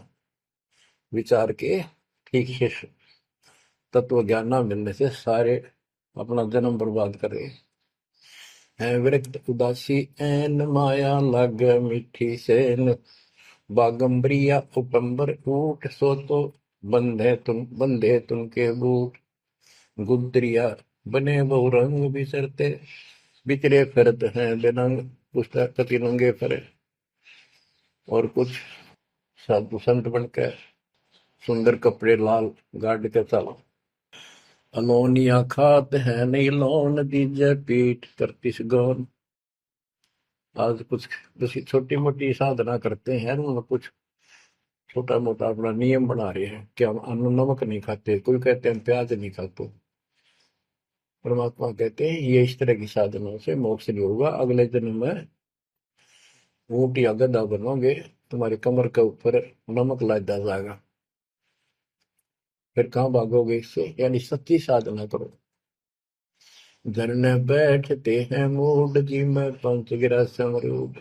विचार के, ठीक से तत्व ज्ञान न मिलने से सारे अपना जन्म बर्बाद कर रहे हैं। विरक्त उदासी एन, माया लग मीठी सेन, बागंबरिया उपंबर ऊट, सो तो बंधे तुम के बूट। गुदरिया बने बहु रंग बिसरते, बिचरे फिरत हैं बेनंग। पुस्तक कति नंगे फरे। और कुछ साधु संत बनकर सुंदर कपड़े लाल गाड़ के चलो। अलोनिया खात है नहीं लोन, दीजे पीठ करतीस गौन। आज कुछ किसी छोटी मोटी साधना करते हैं, उनमें कुछ छोटा मोटा अपना नियम बना रहे हैं कि हम अन्न नमक नहीं खाते, कोई कहते हैं प्याज नहीं खाते। परमात्मा कहते हैं ये इस तरह की साधनों से मोक्ष नहीं होगा, अगले जन्म में ऊंट या गधा बनोगे, तुम्हारी कमर के ऊपर नमक लादा जाएगा, फिर कहाँ भागोगे इससे। यानी सच्ची साधना करो। झरने बैठते हैं मूड जी में, पंच गिरा समरूप।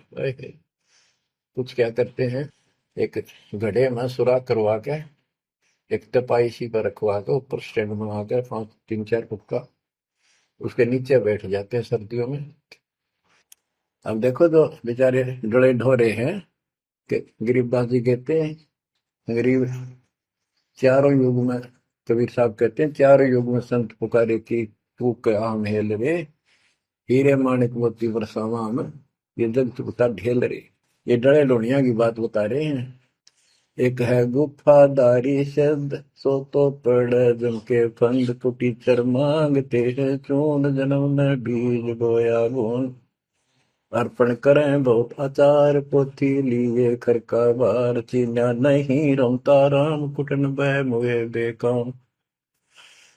कुछ क्या करते हैं, एक घड़े में सुराख करवा के, एक तपाई सी पर रखवा के, ऊपर स्टैंड बना कर 3-4 फुट का, उसके नीचे बैठ जाते हैं सर्दियों में। अब देखो जो बेचारे डोले ढोरे हैं कि गरीबदास जी कहते हैं, गरीब चारों युग में, कबीर साहब कहते हैं चारों युग में संत पुकारे की, फूक आम हेल रे, हीरे माणिक मोती बरसावा हम, ये जग चुकता ढेल रे। ये डरे लोनिया की बात बता रहे हैं। एक है गुफादारी शब्द, सो तो पड़ जम के फंद, कुटीचर मांगते हैं चून, जन्म ने बीज बोया गुण। अर्पण करें बहुत आचार, पोथी लिए खर का बार, चीन्या नहीं रमता राम, कुटन बह मुए बेकाम।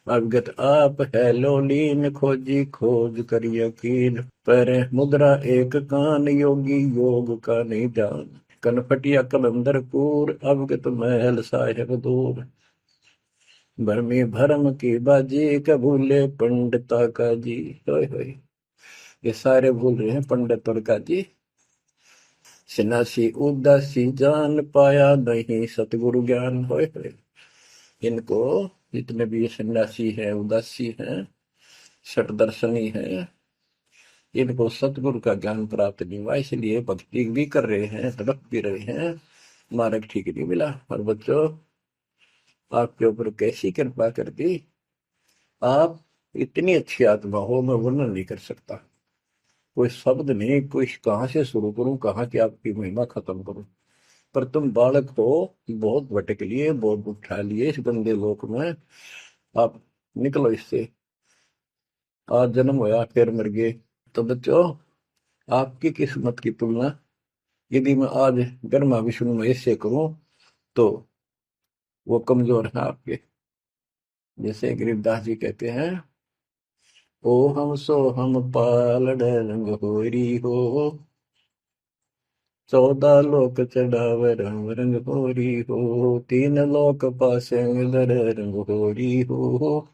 अवगत आप है लोलीन, खोजी खोज कर यकीन, पर मुद्रा एक कान, योगी योग का नहीं जान। कनफटिया कलंदर पूर, अवगत महल साहेब दूर। भरमी भरम की बाजी, कबूले पंडिता का जी। होय होय। ये सारे भूल रहे हैं पंडित और का जी। सन्यासी उदासी जान, पाया नहीं सतगुरु ज्ञान। होय होय। इनको, जितने भी ये सन्यासी है, उदासी है, सट दर्शनी है, इनको सतगुरु का ज्ञान प्राप्त नहीं हुआ, इसलिए भक्ति भी कर रहे हैं, तड़प भी रहे हैं, मार्ग ठीक नहीं मिला। और बच्चों, आपके ऊपर कैसी कृपा कर दी, आप इतनी अच्छी आत्मा हो, मैं वर्णन नहीं कर सकता। कोई शब्द नहीं, कोई कहाँ से शुरू करूं, कहाँ की आपकी महिमा खत्म करूं। पर तुम बालक हो, बहुत भटक लिए, बहुत उठा लिए इस गंदे लोक में, आप निकलो इससे। आज जन्म होया फिर मर गए। तो बच्चों, आपकी किस्मत की तुलना यदि मैं आज ब्रह्मा विष्णु महेश से करूं, तो वो कमजोर है आपके। जैसे गरीबदास जी कहते हैं, ओ हम सो हम पालड़ रंग होरी हो, 14 लोक चढ़ाव रंग रंग होरी हो, 3 लोक पासे दर रंग होरी हो,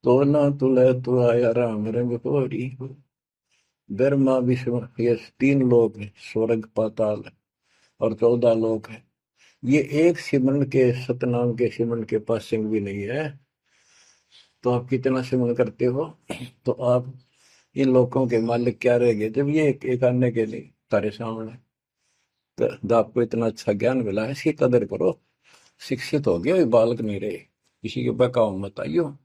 तो ना तुले तु आया राम रंग होरी हो। ब्रह्मा विष्णु ये 3 लोक है, स्वर्ग पाताल और 14 लोक है। ये एक सिमरन के, सतनाम के सिमरन के पास सिंह भी नहीं है। तो आप कितना सिमरन करते हो, तो आप इन लोगों के मालिक क्या रह गए, जब ये एक आने के लिए तारे सामने। तो आपको इतना अच्छा ज्ञान मिला है, इसकी कदर करो। शिक्षित हो गए, बालक नहीं रहे, किसी के बहकाव मत आइयो।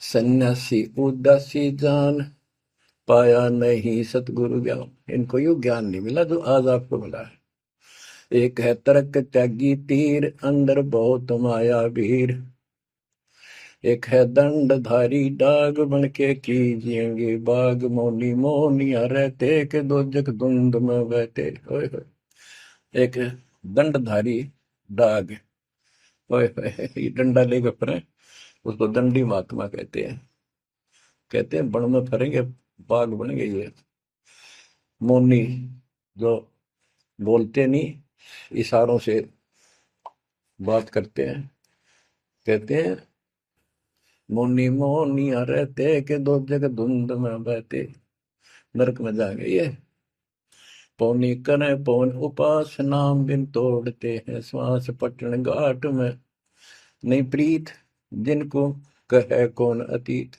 सन्यासी उदासी जान, पाया नहीं सतगुरु ज्ञान। इनको यू ज्ञान नहीं मिला जो आज आपको मिला है। एक है तर्क त्यागी तीर, अंदर बहुत माया भीर। एक है दंडधारी डाग, बन के कीजिएंगे बाग, मौनी मौनिया रहते के दो जग धुंध में बहते। ओए होए। एक दंडधारी डाग, ओए होए, ये डंडा लेकर फिरे, उसको दंडी महात्मा कहते हैं। कहते हैं बन में फरेंगे बाग बनेंगे। ये मौनी जो बोलते नहीं, इशारों से बात करते हैं, कहते हैं मौनी मौनिया रहते के दो जग धुंध में बहते, नरक में जाएंगे ये। पौनी करें पौन उपास नाम बिन तोड़ते हैं श्वास पटन घाट में, नहीं प्रीत जिनको कहे कौन अतीत,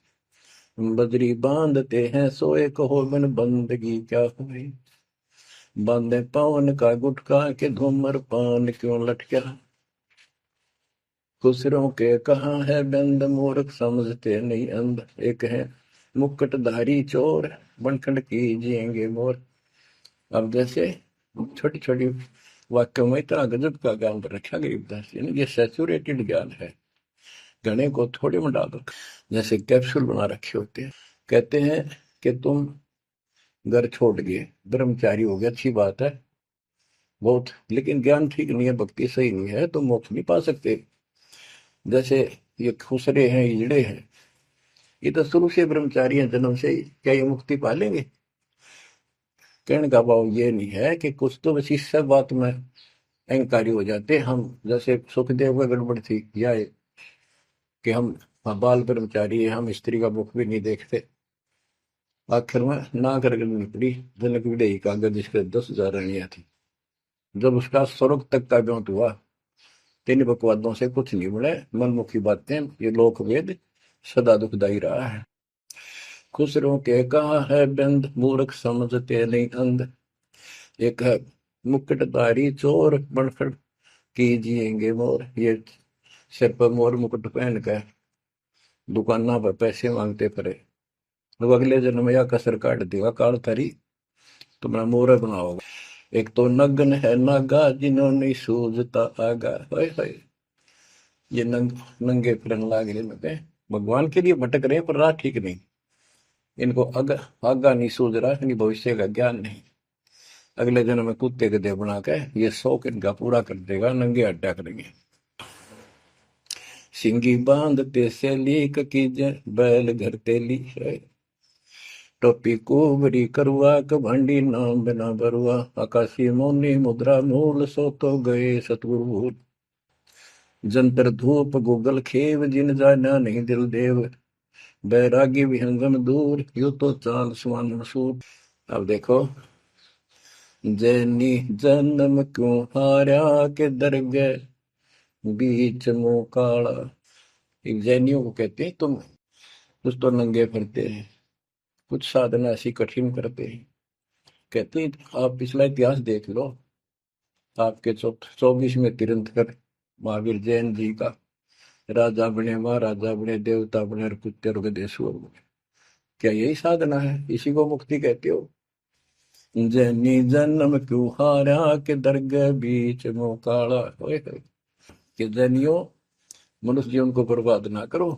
बजरी बांधते हैं सोए कहो बिन बंदगी क्या हुई, बांधे पवन का गुटका के धूमर पान क्यों लटका, खुसरों के कहाँ है बंद मूर्ख समझते नहीं अंध, एक है मुकुटधारी चोर बनखंड कीजिएंगे मोर। अब जैसे छोटी छोटी वाक्यों में इतना गजब का ज्ञान रखा गरीबदास जी ने, ये सैचुरेटेड ज्ञान है, गणे को थोड़े में डाल रखा, जैसे कैप्सूल बना रखे होते हैं। कहते हैं कि तुम घर छोड़ गए, ब्रह्मचारी हो गया, अच्छी बात है बहुत, लेकिन ज्ञान ठीक नहीं है, भक्ति सही नहीं है, तो मोक्ष नहीं पा सकते। जैसे ये खुसरे हैं, इजड़े हैं, ये तो शुरू से ब्रह्मचारी हैं, जन्म से ही, क्या ये मुक्ति पा लेंगे? कहने का भाव ये नहीं है कि कुछ तो बस इस सब बात में अहंकारी हो जाते हम, जैसे सुखदेव का गड़बड़ थी या कि हम बाल ब्रह्मचारी है, हम स्त्री का मुख भी नहीं देखते। आखिर में ना कर पड़ी जनक विदेही का, अगर जिसके 10,000 रानियां थी, जब उसका स्वर्ग तक का ब्योंत हुआ, तीन बकवादों से कुछ नहीं मिले, मनमुखी बातें, ये लोक वेद सदा दुखदाई रहा है। खुसरों के कहा है बंद मूर्ख समझते नहीं अंध, एक है मुकुटधारी चोर बनखड़ कीजिएंगे मोर, ये सिर पर मोर मुकुट पहन कर दुकाना पर पैसे मांगते पड़े, तो अगले जन्म में या कसर काट देगा काल थारी, तुम्हारा मोर बनाओगा। एक तो नग्न है नागा जिन्होंने सूझता आगा, हाय हाय, ये नंगे फिरन लाग रहे, भगवान के लिए भटक रहे हैं पर राह ठीक नहीं, इनको आगा नहीं सूझ रहा, इनकी भविष्य का ज्ञान नहीं। अगले जन्म में कुत्ते गधे बना के ये शौक इनका पूरा कर देगा, नंगे अड्डा करेंगे। सिंगी बांधते से लीक कीजे बैल घर तेली है, टोपी कुबरी करुआ कभंडी नाम बिना बरुआ, आकाशी मौनी मुद्रा मूल सो तो गए सतगुरु भूल, जंतर धूप गूगल खेव जिन जाना नहीं दिल देव, बैरागी विहंगम दूर यू तो चाल सुवन मसूर। अब देखो, जैनी जन्म क्यों हारा के दरगे बीच मुंह काला, एक जैनियों को कहते हैं तुम कुछ तो नंगे फिरते हैं, कुछ साधना ऐसी कठिन करते हैं। कहते हैं आप पिछला इतिहास देख लो, आपके 24वें तीर्थंकर महावीर जैन जी का, राजा बने महाराजा बने देवता बने और कुत्ते और गधे सुअर बने, क्या यही साधना है? इसी को मुक्ति कहते हो? जैनी जन्म क्यों हारा के दरगाह बीच मुंह काला, होए होए। कि जैनियों मनुष्य जीवन को बर्बाद ना करो,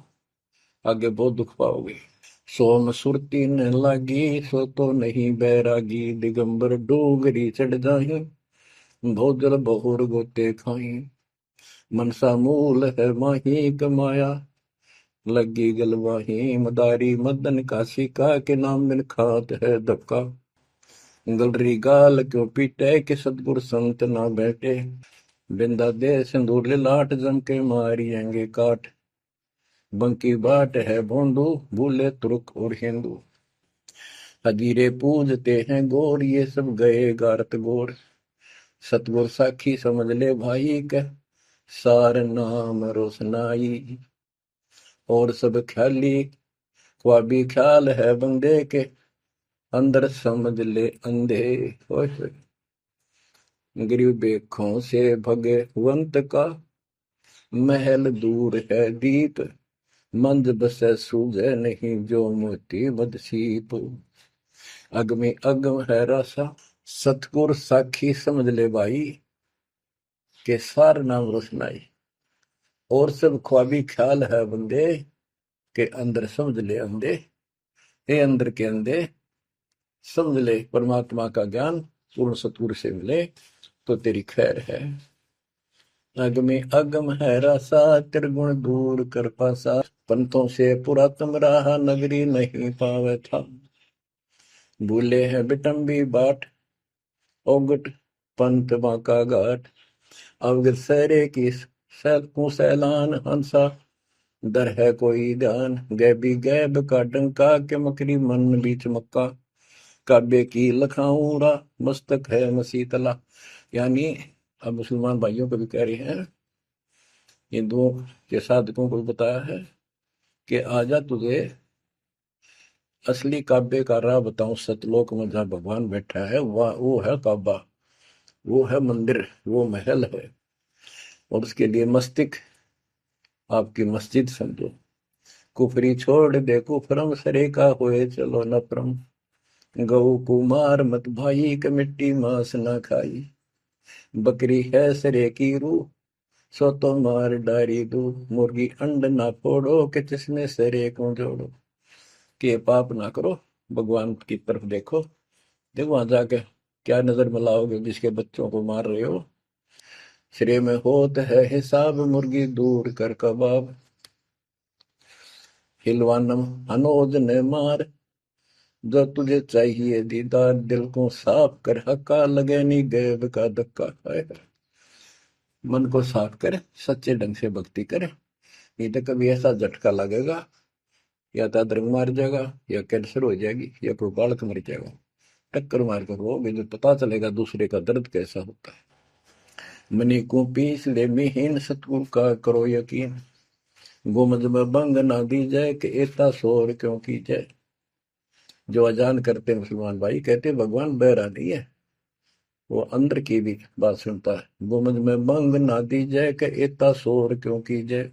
आगे बहुत दुख पाओगे। सोम सुरती न लागी सो तो नहीं बैरागी, दिगंबर डोगरी चढ़ जाही भोजल बहुर गोते खाई, मनसा मूल है माही कमाया लगी गलवाही, मदारी मदन काशी का के नाम बिन खात है धक्का, गलरी गाल क्यों पीटे के सतगुर संत ना बैठे, बिंदा दे सिंदूर लाट जम के मारियेंगे काट, बंकी बाट है भोंदू भूले तुर्क और हिंदू, हजीरे पूजते हैं गोर ये सब गए गारत गोर, सतगुर साखी समझ ले भाई के सार नाम रोशनाई, और सब ख्याली ख्वाबी ख्याल है बंदे के अंदर समझ ले अंधे, गरीब बेखों से भगवंत का महल दूर है दीप, मंद बसे सूझे नहीं जो मोती मद सीप, अगमी अगम है रासा सतगुर साखी समझ ले भाई के सार नाम रोशनाई, और सब ख्वाबी ख्याल है बंदे के अंदर समझ ले अंधे, हे अंदर के अंधे समझ ले परमात्मा का ज्ञान पूर्ण सतगुरु से मिले तो तेरी खैर है। अगमे अगम है रासा, त्रिगुण दूर कर पासा। पंथों से पुरातन रहा, नगरी नहीं पावे था। भूले हैं बिटम्बी बाट, ओगट पंथ बांका घाट। अवगत सहरे की को सैलान हंसा, दर है कोई ध्यान। गैबी गैब का डंका, के मकरी मन बीच मक्का। काबे की लखाऊरा, मस्तक है मसीतला। यानी अब मुसलमान भाइयों को भी कह रहे हैं, हिंदुओं के साधकों को बताया है कि आजा तुझे असली काबे का राह बताऊं। सतलोक में जहाँ भगवान बैठा है वह वो है काबा, वो है मंदिर, वो महल है। और उसके लिए मस्तिक आपकी मस्जिद समझो। कुफरी छोड़ दे कुफरम, सरे का होए चलो नफरम। गऊ कुमार मत भाई, के मिट्टी मांस ना खाई। बकरी है सरे की रूह, सो तो मार डारी दू। मुर्गी अंड ना फोड़ो, के जिसमें सरे को जोड़ो। के पाप ना करो, भगवान की तरफ देखो। देखो वहां जाके क्या नजर मिलाओगे, जिसके बच्चों को मार रहे हो। श्रेय में होत है हिसाब, मुर्गी दूर कर कबाब। हिलवानम अनोज ने मार, जो तुझे चाहिए दीदार। दिल को साफ कर, हक्का लगे नी गैब का धक्का। मन को साफ कर, सच्चे ढंग से भक्ति कर। नहीं तो कभी ऐसा झटका लगेगा, या तो अदरंग मार जाएगा, या कैंसर हो जाएगी, या कोई बालक मर जाएगा। टक्कर मार कर वो भी पता चलेगा दूसरे का दर्द कैसा होता है। मनी को पीस ले मिहीन, सतगुरु का करो यकीन। गुमज में भंग ना दी जाए, कि एता शोर क्यों की जाए। जो अजान करते मुसलमान भाई कहते भगवान बहरा नहीं है, वो अंदर की भी बात सुनता है। गुमज में भंग ना दी जाए, कि एता शोर क्यों की जाए।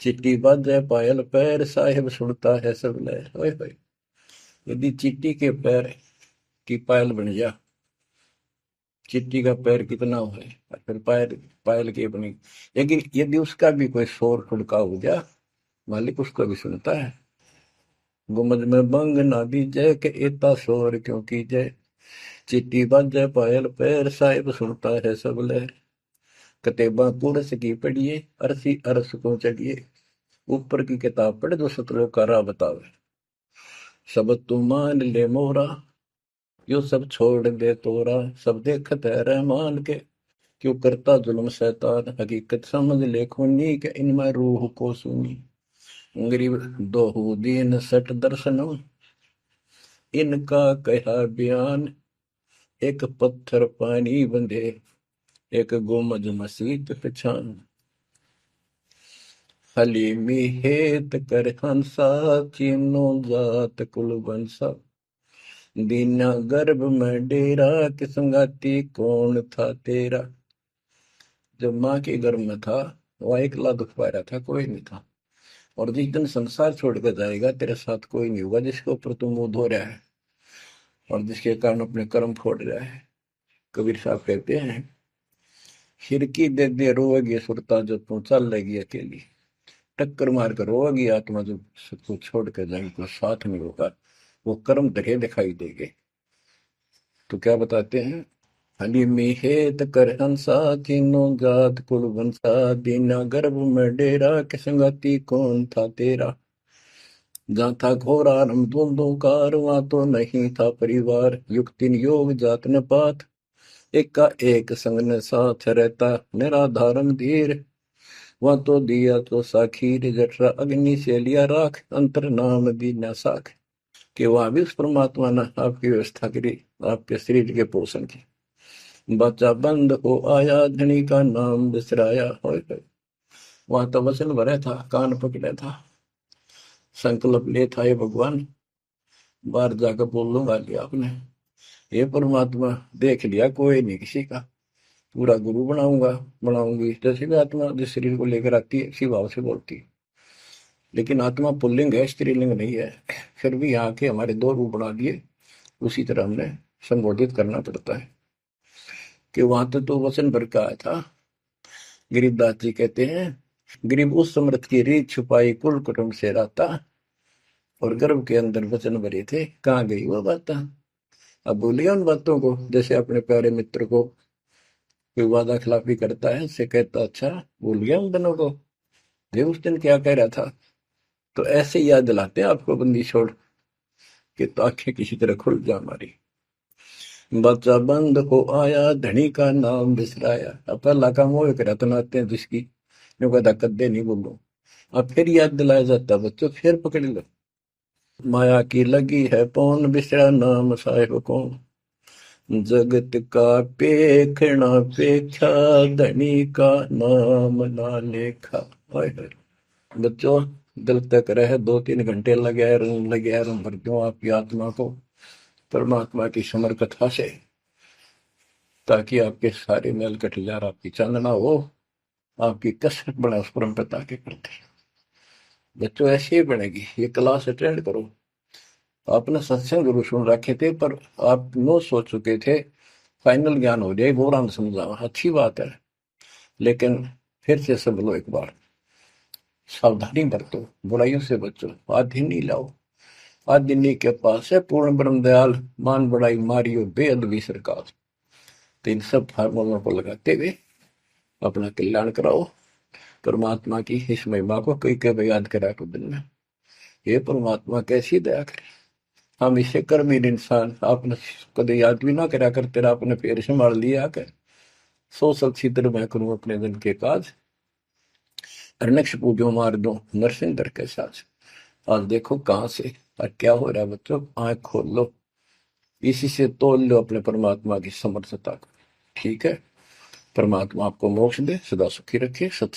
चिट्टी बाजे पायल पैर, साहिब सुनता है सब लय। ओए होए, यदि चिट्टी के पैर की पायल बन जा, चिट्टी का पैर कितना हो है, और फिर पायल पायल की बनी। लेकिन यदि उसका भी कोई शोर खुड़का हो जा, मालिक उसको भी सुनता है। गुमज में भंग ना दी जय, के एता शोर क्यों की जय। चिट्टी बाजे पायल पैर, साहिब सुनता है सब लय। कतेबा कुरस की पढ़िए, अरसी अरस को चढ़िए। ऊपर की किताब पढ़, जो सतलोक का राह बतावे। सब तू मान ले मोरा, यो सब छोड़ दे तोरा। सब देखत है रहमान के, क्यों करता जुल्म शैतान। हकीकत समझ ले खूनी, के इनमें रूह को सुनी। गरीब दोहू दीन सट दर्शनम, इनका कहा बयान। एक पत्थर पानी बंधे, एक गुमज मसीत पहचान। हलीमी हेत कर हंसा, चीनो जात कुल बंसा। दीना गर्भ में डेरा, कि संगाती कौन था तेरा। जब माँ के गर्भ में था, वह अकेला दुख पा रहा था, कोई नहीं था। और जिस दिन संसार छोड़ कर जाएगा, तेरे साथ कोई नहीं होगा, जिसके ऊपर तुम मुंह धो रहा है और जिसके कारण अपने कर्म फोड़ रहा है। कबीर साहब कहते हैं, खिड़की दे दे रोएगी सुरता, जो तू चल लेगी अकेली। टक्कर मार कर रोएगी आत्मा, जो सबको छोड़ कर जाएगी, कोई साथ नहीं होगा। वो कर्म धरे दिखाई देंगे। तो क्या बताते हैं, हली हेत कर हंसा, तीनों जात कुल बंसा। दीना गर्भ में डेरा, के संगति कौन था तेरा। जहाँ था घोर आरंभ धुंधुकार, वहां तो नहीं था परिवार। युक्ति योग जात न पात, एक का एक संग न साथ रहता। निराधारम धीर, वहां तो दिया तो साखीर। जठरा अग्नि से लिया राख, अंतर नाम दीना साख। कि वहां भी उस परमात्मा ने आपकी व्यवस्था करी, आपके शरीर के पोषण की। बच्चा बंद हो आया, धनी का नाम बिसराया। हो वहां तो वचन भरा था, कान पकड़ा था, संकल्प ले था, ये भगवान बाहर जाकर बोल लूंगा लिया आपने। ये परमात्मा देख लिया कोई नहीं किसी का, पूरा गुरु बनाऊंगा बनाऊंगी। जैसे भी आत्मा जिस शरीर को लेकर आती है, इसी भाव से बोलती है। लेकिन आत्मा पुल्लिंग है, स्त्रीलिंग नहीं है। फिर भी यहाँ के हमारे दो रूप बना दिए, उसी तरह हमने संबोधित करना पड़ता है। कि वहां तो वचन भर का आया था। गरीबदास जी कहते हैं, गरीब उस समृद्ध की रीत छुपाई, कुल कुटुंब से रहता। और गर्भ के अंदर वचन भरे थे, कहाँ गई वो बात। अब भूलिए उन बातों को, जैसे अपने प्यारे मित्र को कोई वादा खिलाफी करता है, उससे कहता अच्छा भूल गया उन दिनों को, ये उस दिन क्या कह रहा था। तो ऐसे याद दिलाते हैं आपको बंदी छोड़ के, तो आंखें किसी तरह खुल जा हमारी। बच्चा बंद हो आया, धनी का नाम बिसराया। अब पहला काम वो एक रत्नाते हैं जिसकी जो कहता कद्दे नहीं बोलो, अब फिर याद दिलाया जाता बच्चों, फिर पकड़ लो। माया की लगी है पौन, बिसरा नाम साहेब कौन। जगत का पेखना पेखा, धनी का नाम ना लेखा। हाय हाय। बच्चों दिल तक रहे 2-3 घंटे लगे रहूं भर दूं आपकी आत्मा को परमात्मा की समर कथा से, ताकि आपके सारे मैल कट जा, आपकी चांदना हो, आपकी कसरत बने उस परम पिता के प्रति। बच्चों ऐसे ही बनेगी। ये क्लास अटेंड करो। आपने सत्संग जरूर सुन रखे थे, पर आप नो सोच चुके थे फाइनल ज्ञान हो जाए, गौरान समझा, अच्छी बात है, लेकिन फिर से सब लो एक बार, सावधानी बरतो, बुराइयों से बचो, आदि नहीं लाओ। आदि के पास है पूर्ण ब्रह्म दयाल, मान बड़ाई मारियो बेअदबी सरकार। तो इन सब फार्मूलों को लगाते हुए अपना कल्याण कराओ, परमात्मा की इस महिमा को कई कई याद करा को दिन में। ये परमात्मा कैसी दया करे, हम इसे कर्महीन इंसान, आपने कदे याद भी ना करा कर, तेरा आपने पैर संभाल लिया कर, सो सलसीधर मैं करूं अपने दिन के काज, अरनक्ष पूजो मार दो नरसिंह दर के साथ। आज देखो कहां से और क्या हो रहा है बच्चों, आंख खोल लो, इसी से तोल लो अपने परमात्मा की समर्थता को। ठीक है, परमात्मा आपको मोक्ष दे, सदा सुखी रखे। सत